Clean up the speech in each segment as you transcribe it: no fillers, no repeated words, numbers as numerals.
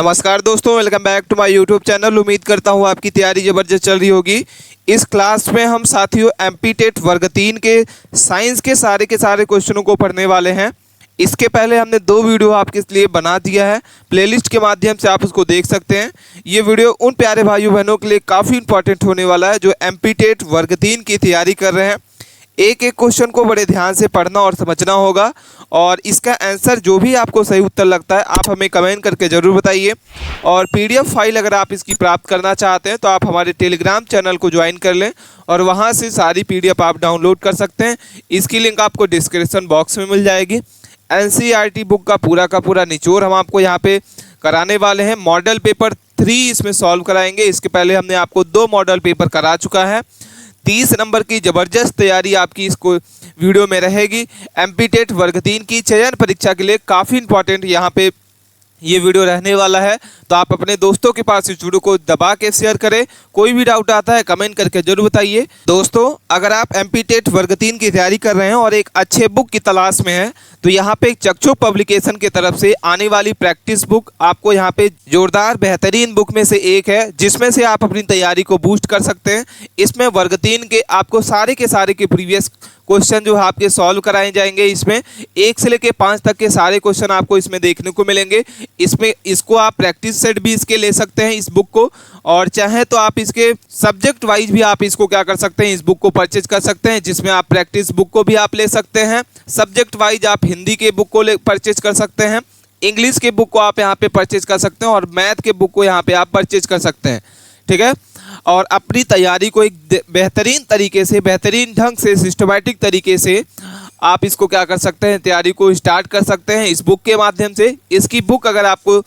नमस्कार दोस्तों, welcome back to my YouTube channel. उम्मीद करता हूँ आपकी तैयारी ज़बरदस्त चल रही होगी। इस क्लास में हम साथियों एमपी टेट वर्ग 3 के साइंस के सारे क्वेश्चनों को पढ़ने वाले हैं। इसके पहले हमने 2 वीडियो आपके लिए बना दिया है, प्लेलिस्ट के माध्यम से आप उसको देख सकते हैं। ये वीडियो उन प्यारे भाइयों बहनों के लिए काफ़ी इंपॉर्टेंट होने वाला है जो एमपी टेट वर्ग 3 की तैयारी कर रहे हैं। एक एक क्वेश्चन को बड़े ध्यान से पढ़ना और समझना होगा, और इसका आंसर जो भी आपको सही उत्तर लगता है आप हमें कमेंट करके ज़रूर बताइए। और पीडीएफ फाइल अगर आप इसकी प्राप्त करना चाहते हैं तो आप हमारे टेलीग्राम चैनल को ज्वाइन कर लें और वहां से सारी पीडीएफ आप डाउनलोड कर सकते हैं। इसकी लिंक आपको डिस्क्रिप्शन बॉक्स में मिल जाएगी। एनसीईआरटी बुक का पूरा निचोड़ हम आपको यहाँ पे कराने वाले हैं। मॉडल पेपर 3 इसमें सॉल्व कराएंगे। इसके पहले हमने आपको 2 मॉडल पेपर करा चुका है। 30 नंबर की ज़बरदस्त तैयारी आपकी इसको वीडियो में रहेगी। एमपी टेट वर्ग 3 की चयन परीक्षा के लिए काफ़ी इंपॉर्टेंट यहाँ पे ये वीडियो रहने वाला है, तो आप अपने दोस्तों के पास इस वीडियो को दबा के शेयर करें। कोई भी डाउट आता है कमेंट करके जरूर बताइए। दोस्तों, अगर आप एमपी टेट वर्ग 3 की तैयारी कर रहे हैं और एक अच्छे बुक की तलाश में हैं तो यहाँ पे चक्षु पब्लिकेशन की तरफ से आने वाली प्रैक्टिस बुक आपको यहाँ पे जोरदार बेहतरीन बुक में से एक है, जिसमें से आप अपनी तैयारी को बूस्ट कर सकते हैं। इसमें वर्ग 3 के आपको सारे के प्रीवियस क्वेश्चन जो है आपके सॉल्व कराए जाएंगे। इसमें 1 से लेकर 5 तक के सारे क्वेश्चन आपको इसमें देखने को मिलेंगे। इसको आप प्रैक्टिस सेट भी इसके ले सकते हैं, इस बुक को, और चाहे तो आप इसके सब्जेक्ट वाइज भी आप इसको क्या कर सकते हैं, इस बुक को परचेज कर सकते हैं, जिसमें आप प्रैक्टिस बुक को भी आप ले सकते हैं। सब्जेक्ट वाइज आप हिंदी के बुक को परचेज कर सकते हैं, इंग्लिश के बुक को आप यहाँ पे परचेज कर सकते हैं और मैथ के बुक को यहाँ पे आप परचेज कर सकते हैं। ठीक है, और अपनी तैयारी को एक बेहतरीन तरीके से, बेहतरीन ढंग से, सिस्टमैटिक तरीके से आप इसको क्या कर सकते हैं, तैयारी को स्टार्ट कर सकते हैं इस बुक के माध्यम से। इसकी बुक अगर आपको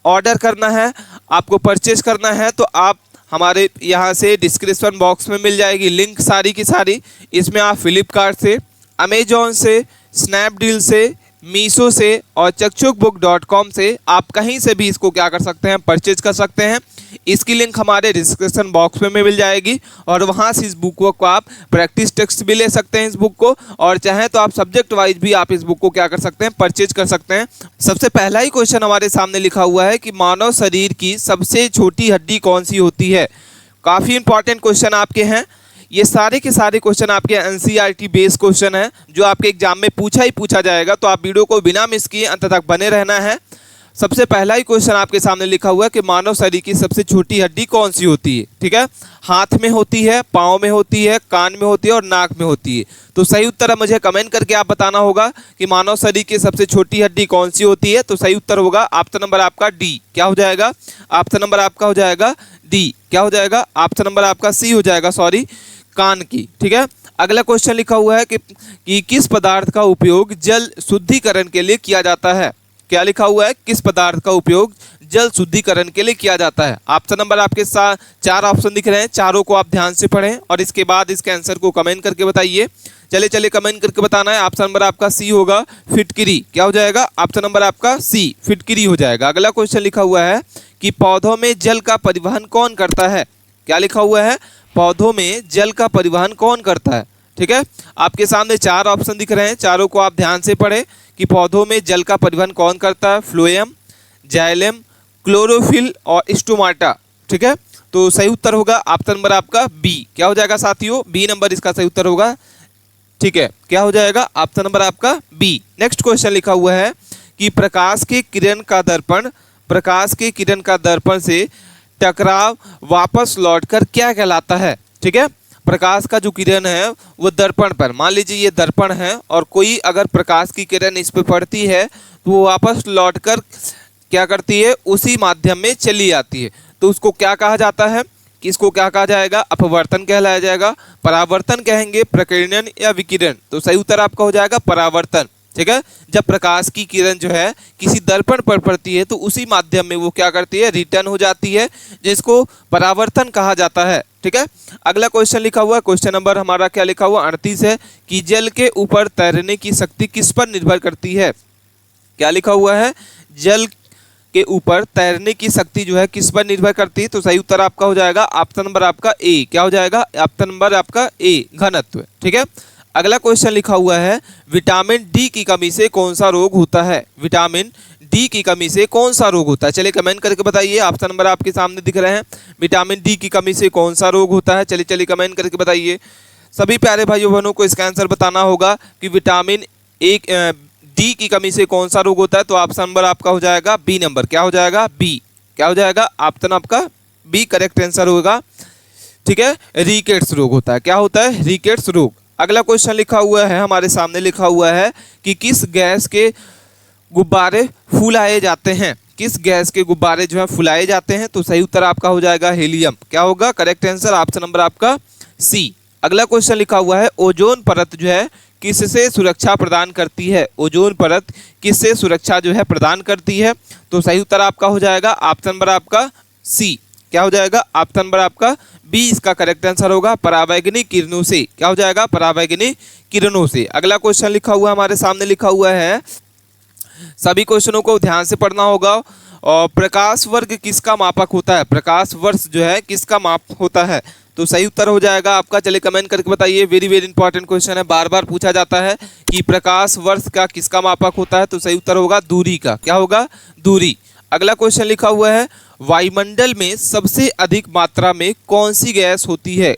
ऑर्डर करना है, आपको परचेज करना है, तो आप हमारे यहाँ से डिस्क्रिप्शन बॉक्स में मिल जाएगी लिंक सारी की सारी। इसमें आप फ्लिपकार्ट से, अमेजॉन से, स्नैपडील से, मीशो से और चक्षुकबुक.com से आप कहीं से भी इसको क्या कर सकते हैं, परचेज कर सकते हैं। इसकी लिंक हमारे डिस्क्रिप्शन बॉक्स में मिल जाएगी और वहां से इस बुक को आप प्रैक्टिस टेक्स्ट भी ले सकते हैं इस बुक को, और चाहे तो आप सब्जेक्ट वाइज भी आप इस बुक को क्या कर सकते हैं, परचेज कर सकते हैं। सबसे पहला ही क्वेश्चन हमारे सामने लिखा हुआ है कि मानव शरीर की सबसे छोटी हड्डी कौन सी होती है। काफ़ी इंपॉर्टेंट क्वेश्चन आपके हैं। ये सारे के सारे क्वेश्चन आपके एनसीईआरटी बेस्ड क्वेश्चन है जो आपके एग्जाम में पूछा जाएगा, तो आप वीडियो को बिना मिस किए अंत तक बने रहना है। सबसे पहला ही क्वेश्चन आपके सामने लिखा हुआ है कि मानव शरीर की सबसे छोटी हड्डी कौन सी होती है। ठीक है, हाथ में होती है, पाँव में होती है, कान में होती है और नाक में होती है। तो सही उत्तर मुझे कमेंट करके आप बताना होगा कि मानव शरीर की सबसे छोटी हड्डी कौन सी होती है। तो सही उत्तर होगा ऑप्शन नंबर आपका डी। क्या हो जाएगा? ऑप्शन नंबर आपका हो जाएगा डी। क्या हो जाएगा? ऑप्शन नंबर आपका सी हो जाएगा, सॉरी, कान की। ठीक है, अगला क्वेश्चन लिखा हुआ है कि किस पदार्थ का उपयोग जल शुद्धिकरण के लिए किया जाता है। क्या लिखा हुआ है? किस पदार्थ का उपयोग जल शुद्धिकरण के लिए किया जाता है। ऑप्शन नंबर आपके साथ 4 ऑप्शन दिख रहे हैं, चारों को आप ध्यान से पढ़ें और इसके बाद इसके आंसर को कमेंट करके बताइए। चले कमेंट करके बताना है। ऑप्शन नंबर आपका सी होगा, फिटकिरी। क्या हो जाएगा? ऑप्शन नंबर आपका सी, फिटकिरी हो जाएगा। अगला क्वेश्चन लिखा हुआ है कि पौधों में जल का परिवहन कौन करता है। क्या लिखा हुआ है? पौधों में जल का परिवहन कौन करता है। ठीक है, आपके सामने 4 ऑप्शन दिख रहे हैं, चारों को आप ध्यान से पढ़ें कि पौधों में जल का परिवहन कौन करता है। फ्लोएम, जाइलम, क्लोरोफिल और स्टोमाटा। ठीक है, तो सही उत्तर होगा ऑप्शन नंबर आपका बी। क्या हो जाएगा साथियों? बी नंबर इसका सही उत्तर होगा। ठीक है, क्या हो जाएगा? ऑप्शन नंबर आपका बी। नेक्स्ट क्वेश्चन लिखा हुआ है कि प्रकाश के किरण का दर्पण से टकराव वापस लौटकर क्या कहलाता है। ठीक है, प्रकाश का जो किरण है वो दर्पण पर, मान लीजिए ये दर्पण है और कोई अगर प्रकाश की किरण इस पे पड़ती है तो वो वापस लौटकर क्या करती है, उसी माध्यम में चली आती है। तो उसको क्या कहा जाता है? कि इसको क्या कहा जाएगा? अपवर्तन कहलाया जाएगा, परावर्तन कहेंगे, प्रकीर्णन या विकिरण। तो सही उत्तर आपका हो जाएगा परावर्तन। ठीक है, जब प्रकाश की किरण जो है किसी दर्पण पर पड़ती है तो उसी माध्यम में वो क्या करती है, रिटर्न हो जाती है, जिसको परावर्तन कहा जाता है। ठीक है, अगला क्वेश्चन लिखा हुआ है, क्वेश्चन नंबर हमारा क्या लिखा हुआ? 38 है कि जल के ऊपर तैरने की शक्ति किस पर निर्भर करती है। क्या लिखा हुआ है? जल के ऊपर तैरने की शक्ति जो है किस पर निर्भर करती है। तो सही उत्तर आपका हो जाएगा ऑप्शन नंबर आपका ए। क्या हो जाएगा? ऑप्शन नंबर आपका ए, घनत्व। ठीक है, अगला क्वेश्चन लिखा हुआ है विटामिन डी की कमी से कौन सा रोग होता है। विटामिन डी डी की कमी से कौन सा रोग होता है? चलिए कमेंट करके बताइए। ऑप्शन नंबर आपके सामने दिख रहे हैं, विटामिन डी की कमी से कौन सा रोग होता है? चलिए कमेंट करके बताइए। सभी प्यारे भाइयों बहनों को इसका आंसर बताना होगा कि विटामिन डी की कमी से कौन सा रोग होता है। तो ऑप्शन नंबर आपका हो जाएगा बी नंबर। क्या हो जाएगा? बी। क्या हो जाएगा? ऑप्शन आपका बी करेक्ट आंसर होगा। ठीक है, रिकेट्स रोग होता है। क्या होता है? रिकेट्स रोग। अगला क्वेश्चन लिखा हुआ है हमारे सामने, लिखा हुआ है कि किस गैस के गुब्बारे फुलाए जाते हैं? किस गैस के गुब्बारे जो है फुलाए जाते हैं? तो सही उत्तर आपका हो जाएगा हीलियम। क्या होगा? करेक्ट आंसर ऑप्शन नंबर आपका सी। अगला क्वेश्चन लिखा हुआ है ओजोन परत जो है किससे सुरक्षा प्रदान करती है? ओजोन परत किससे सुरक्षा जो है प्रदान करती है? तो सही उत्तर आपका हो जाएगा ऑप्शन नंबर आपका सी। क्या हो जाएगा? ऑप्शन नंबर आपका बी इसका करेक्ट आंसर होगा, पराबैंगनी किरणों से। क्या हो जाएगा? पराबैंगनी किरणों से। अगला क्वेश्चन लिखा हुआ हमारे सामने, लिखा हुआ है सभी क्वेश्चनों को ध्यान से पढ़ना होगा। और प्रकाश वर्ग किसका मापक होता है? प्रकाश वर्ष जो है किसका माप होता है? तो सही उत्तर हो जाएगा आपका। चलिए कमेंट करके बताइए। वेरी वेरी इंपॉर्टेंट क्वेश्चन है, बार बार पूछा जाता है कि प्रकाश वर्ष का किसका मापक होता है? तो सही उत्तर होगा दूरी का। क्या होगा? दूरी। अगला क्वेश्चन लिखा हुआ है वायुमंडल में सबसे अधिक मात्रा में कौन सी गैस होती है?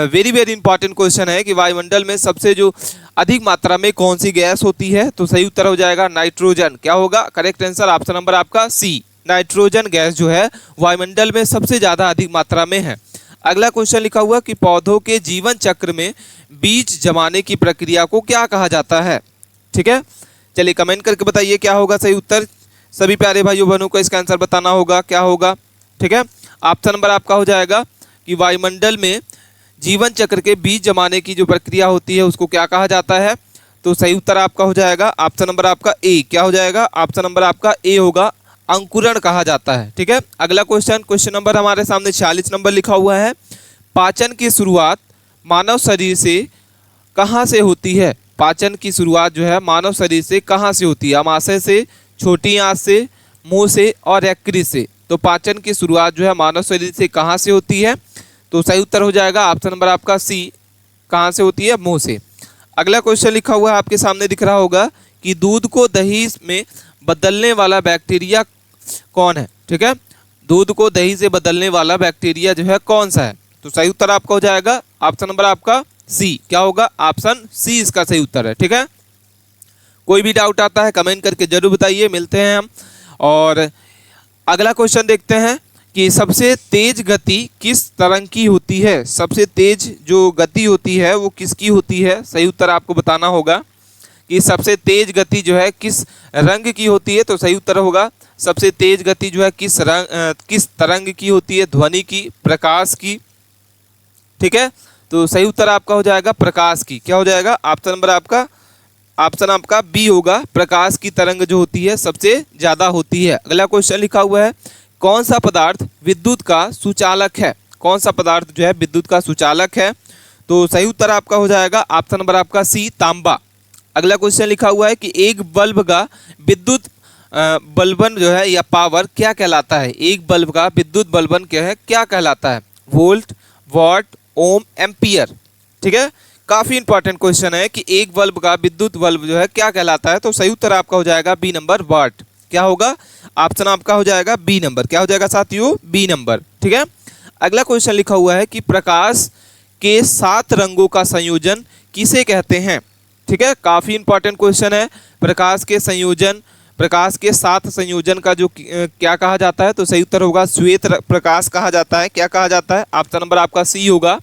वेरी वेरी इंपॉर्टेंट क्वेश्चन है कि वायुमंडल में सबसे जो अधिक मात्रा में कौन सी गैस होती है? तो सही उत्तर हो जाएगा नाइट्रोजन। क्या होगा? करेक्ट आंसर ऑप्शन नंबर आपका सी। नाइट्रोजन गैस जो है वायुमंडल में सबसे ज्यादा अधिक मात्रा में है। अगला क्वेश्चन लिखा हुआ कि पौधों के जीवन चक्र में बीज जमाने की प्रक्रिया को क्या कहा जाता है? ठीक है, चलिए कमेंट करके बताइए क्या होगा सही उत्तर। सभी प्यारे भाइयों बहनों को इसका आंसर बताना होगा क्या होगा। ठीक है, ऑप्शन नंबर आपका हो जाएगा कि वायुमंडल में जीवन चक्र के बीज जमाने की जो प्रक्रिया होती है उसको क्या कहा जाता है? तो सही उत्तर आपका हो जाएगा ऑप्शन नंबर आपका ए। क्या हो जाएगा? ऑप्शन नंबर आपका ए होगा, अंकुरण कहा जाता है। ठीक है, अगला क्वेश्चन नंबर हमारे सामने 46 नंबर लिखा हुआ है पाचन की शुरुआत मानव शरीर से कहाँ से होती है? पाचन की शुरुआत जो है मानव शरीर से कहाँ से होती है? अमाशय से, छोटी आंत से, मुंह से और यकृत से। तो पाचन की शुरुआत जो है मानव शरीर से कहाँ से होती है? तो सही उत्तर हो जाएगा ऑप्शन नंबर आपका सी। कहाँ से होती है? मुंह से। अगला क्वेश्चन लिखा हुआ है आपके सामने दिख रहा होगा कि दूध को दही में बदलने वाला बैक्टीरिया कौन है? ठीक है, दूध को दही से बदलने वाला बैक्टीरिया जो है कौन सा है? तो सही उत्तर आपका हो जाएगा ऑप्शन नंबर आपका सी। क्या होगा? ऑप्शन सी इसका सही उत्तर है। ठीक है, कोई भी डाउट आता है कमेंट करके जरूर बताइए। मिलते हैं हम और अगला क्वेश्चन देखते हैं कि सबसे तेज गति किस तरंग की होती है? सबसे तेज जो गति होती है वो किसकी होती है? सही उत्तर आपको बताना होगा कि सबसे तेज गति जो है किस रंग की होती है? तो सही उत्तर होगा सबसे तेज गति जो है किस तरंग की होती है? ध्वनि की, प्रकाश की। ठीक है, तो सही उत्तर आपका हो जाएगा प्रकाश की। क्या हो जाएगा? ऑप्शन नंबर आपका ऑप्शन आपका बी होगा, प्रकाश की तरंग जो होती है सबसे ज्यादा होती है। अगला क्वेश्चन लिखा हुआ है कौन सा पदार्थ विद्युत का सुचालक है? कौन सा पदार्थ जो है विद्युत का सुचालक है? तो सही उत्तर आपका हो जाएगा ऑप्शन नंबर आपका सी, तांबा। अगला क्वेश्चन लिखा हुआ है कि एक बल्ब का विद्युत बल्बन जो है या पावर क्या कहलाता है? एक बल्ब का विद्युत बल्बन क्या है, क्या कहलाता है? Volt, watt, ohm, ampere. ठीक है, काफी इंपॉर्टेंट क्वेश्चन है कि एक बल्ब का विद्युत बल्ब जो है क्या कहलाता है? तो सही उत्तर आपका हो जाएगा बी नंबर, वाट। क्या होगा? ऑप्शन आपका हो जाएगा बी नंबर। क्या हो जाएगा साथियों? B number. ठीक है, अगला क्वेश्चन लिखा हुआ है कि प्रकाश के 7 रंगों का संयोजन किसे कहते हैं? ठीक है, काफी इंपॉर्टेंट क्वेश्चन है। प्रकाश के 7 संयोजन का जो क्या कहा जाता है? तो सही उत्तर होगा श्वेत प्रकाश कहा जाता है। क्या कहा जाता है? ऑप्शन नंबर आपका सी होगा।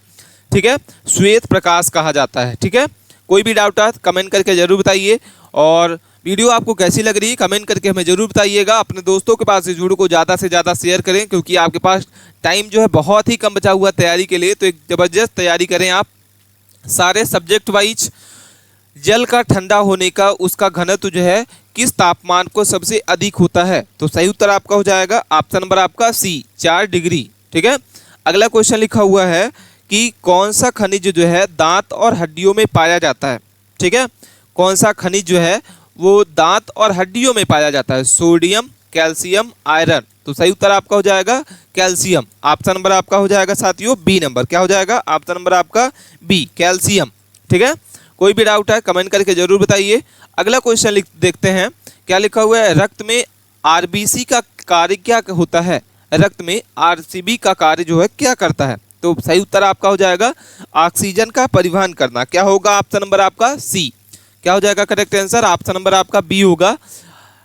ठीक है, श्वेत प्रकाश कहा जाता है। ठीक है, कोई भी डाउट है कमेंट करके जरूर बताइए और वीडियो आपको कैसी लग रही है कमेंट करके हमें जरूर बताइएगा। अपने दोस्तों के पास इस वीडियो को ज़्यादा से ज़्यादा शेयर करें क्योंकि आपके पास टाइम जो है बहुत ही कम बचा हुआ तैयारी के लिए। तो एक ज़बरदस्त तैयारी करें आप सारे सब्जेक्ट वाइज। जल का ठंडा होने का उसका घनत्व जो है किस तापमान को सबसे अधिक होता है? तो सही उत्तर आपका हो जाएगा ऑप्शन नंबर आपका सी, 4 डिग्री। ठीक है, अगला क्वेश्चन लिखा हुआ है कि कौन सा खनिज जो है दांत और हड्डियों में पाया जाता है? ठीक है, कौन सा खनिज जो है वो दांत और हड्डियों में पाया जाता है? Sodium, calcium, iron. तो सही उत्तर आपका हो जाएगा कैल्शियम। ऑप्शन नंबर आपका हो जाएगा साथियों बी नंबर। क्या हो जाएगा? ऑप्शन नंबर आपका बी, कैल्शियम। ठीक है, कोई भी डाउट है कमेंट करके जरूर बताइए। अगला क्वेश्चन देखते हैं क्या लिखा हुआ है, रक्त में आरबीसी का कार्य क्या होता है, रक्त में आरसीबी का कार्य जो है क्या करता है। तो सही उत्तर आपका हो जाएगा ऑक्सीजन का परिवहन करना। क्या होगा ऑप्शन नंबर आपका सी। क्या हो जाएगा करेक्ट आंसर, ऑप्शन नंबर आपका बी होगा,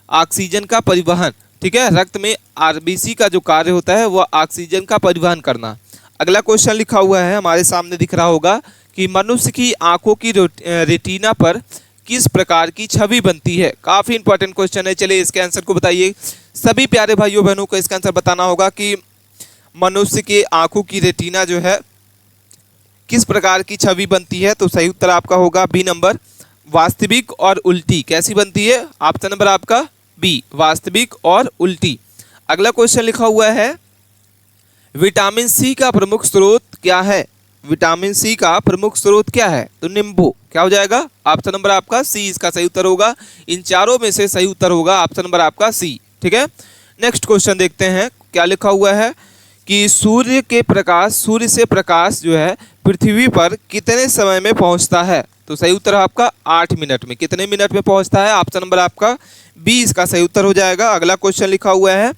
ऑक्सीजन का परिवहन। ठीक है, रक्त में आरबीसी का जो कार्य होता है वह ऑक्सीजन का परिवहन करना। अगला क्वेश्चन लिखा हुआ है हमारे सामने दिख रहा होगा कि मनुष्य की आंखों की रेटिना पर किस प्रकार की छवि बनती है। काफी इंपॉर्टेंट क्वेश्चन है, चलिए इसके आंसर को बताइए। सभी प्यारे भाइयों बहनों को इसका आंसर बताना होगा कि मनुष्य के आंखों की रेटिना जो है किस प्रकार की छवि बनती है। तो सही उत्तर आपका होगा बी नंबर, वास्तविक और उल्टी। कैसी बनती है, ऑप्शन नंबर आपका बी, वास्तविक और उल्टी। अगला क्वेश्चन लिखा हुआ है विटामिन सी का प्रमुख स्रोत क्या है, विटामिन सी का प्रमुख स्रोत क्या है। तो नींबू। क्या हो जाएगा, ऑप्शन नंबर आपका सी इसका सही उत्तर होगा। इन चारों में से सही उत्तर होगा ऑप्शन नंबर आपका सी। ठीक है, नेक्स्ट क्वेश्चन देखते हैं क्या लिखा हुआ है कि सूर्य से प्रकाश जो है पृथ्वी पर कितने समय में पहुंचता है। तो सही उत्तर आपका 8 मिनट में। कितने मिनट में पहुंचता है, ऑप्शन नंबर आपका बी इसका सही उत्तर हो जाएगा। अगला क्वेश्चन लिखा हुआ है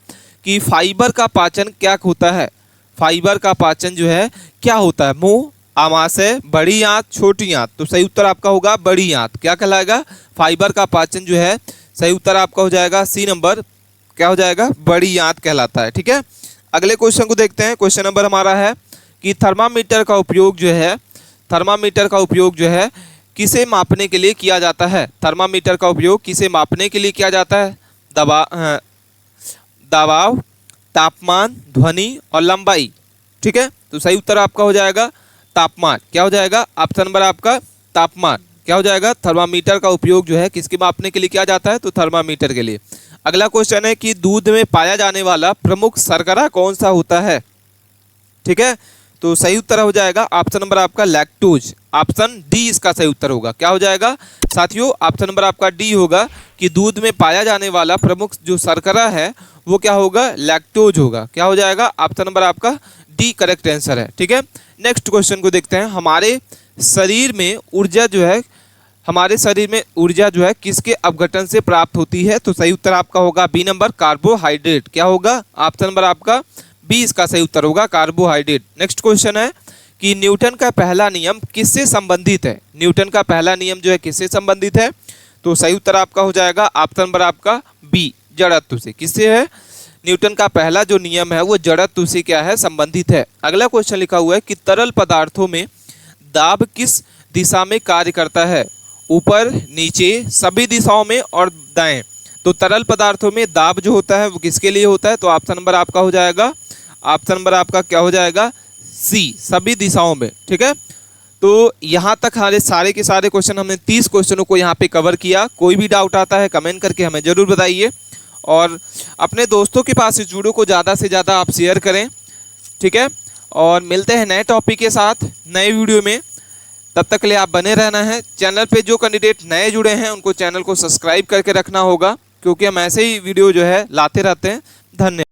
कि फाइबर का पाचन क्या होता है, फाइबर का पाचन जो है क्या होता है, मुंह, आमाशय, बड़ी आंत, छोटी आंत। तो सही उत्तर आपका होगा बड़ी आंत। क्या कहलाएगा, फाइबर का पाचन जो है सही उत्तर आपका हो जाएगा सी नंबर, क्या हो जाएगा, बड़ी आंत कहलाता है। ठीक है, अगले क्वेश्चन को देखते हैं। क्वेश्चन नंबर हमारा है कि थर्मामीटर का उपयोग जो है किसे मापने के लिए किया जाता है। थर्मामीटर का उपयोग किसे मापने के लिए किया जाता है, दबाव, तापमान, ध्वनि और लंबाई। ठीक है, तो सही उत्तर आपका हो जाएगा तापमान। क्या हो जाएगा, ऑप्शन नंबर आपका तापमान। क्या हो जाएगा, थर्मामीटर का उपयोग जो है किसके मापने के लिए किया जाता है, तो थर्मामीटर के लिए। अगला क्वेश्चन है कि दूध में पाया जाने वाला प्रमुख शर्करा कौन सा होता है। ठीक है, तो सही उत्तर हो जाएगा ऑप्शन नंबर आपका लैक्टोज, ऑप्शन डी इसका सही उत्तर होगा। क्या हो जाएगा साथियों, ऑप्शन नंबर आपका डी होगा कि दूध में पाया जाने वाला प्रमुख जो शर्करा है वो क्या होगा, लैक्टोज होगा। क्या हो जाएगा, ऑप्शन नंबर आपका डी करेक्ट आंसर है। ठीक है, नेक्स्ट क्वेश्चन को देखते हैं। हमारे शरीर में ऊर्जा जो है किसके अपघटन से प्राप्त होती है। तो सही उत्तर आपका होगा बी नंबर, कार्बोहाइड्रेट। क्या होगा, ऑप्शन नंबर आपका बी इसका सही उत्तर होगा, कार्बोहाइड्रेट। नेक्स्ट क्वेश्चन है कि न्यूटन का पहला नियम किससे संबंधित है। न्यूटन का पहला नियम जो है किससे संबंधित है। तो सही उत्तर आपका हो जाएगा ऑप्शन नंबर आपका बी, जड़त्व से। किससे है, न्यूटन का पहला जो नियम है वो जड़त्व से क्या है, संबंधित है। अगला क्वेश्चन लिखा हुआ है कि तरल पदार्थों में दाब किस दिशा में कार्य करता है, ऊपर, नीचे, सभी दिशाओं में और दाएं। तो तरल पदार्थों में दाब जो होता है वो किसके लिए होता है। तो ऑप्शन नंबर आपका हो जाएगा, ऑप्शन नंबर आपका क्या हो जाएगा, सी, सभी दिशाओं में। ठीक है, तो यहाँ तक हमारे सारे के सारे क्वेश्चन, हमने 30 क्वेश्चनों को यहाँ पे कवर किया। कोई भी डाउट आता है कमेंट करके हमें ज़रूर बताइए और अपने दोस्तों के पास इस वीडियो को ज़्यादा से ज़्यादा आप शेयर करें। ठीक है, और मिलते हैं नए टॉपिक के साथ नए वीडियो में। तब तक के लिए आप बने रहना है। चैनल पे जो कैंडिडेट नए जुड़े हैं उनको चैनल को सब्सक्राइब करके रखना होगा, क्योंकि हम ऐसे ही वीडियो जो है लाते रहते हैं। धन्यवाद।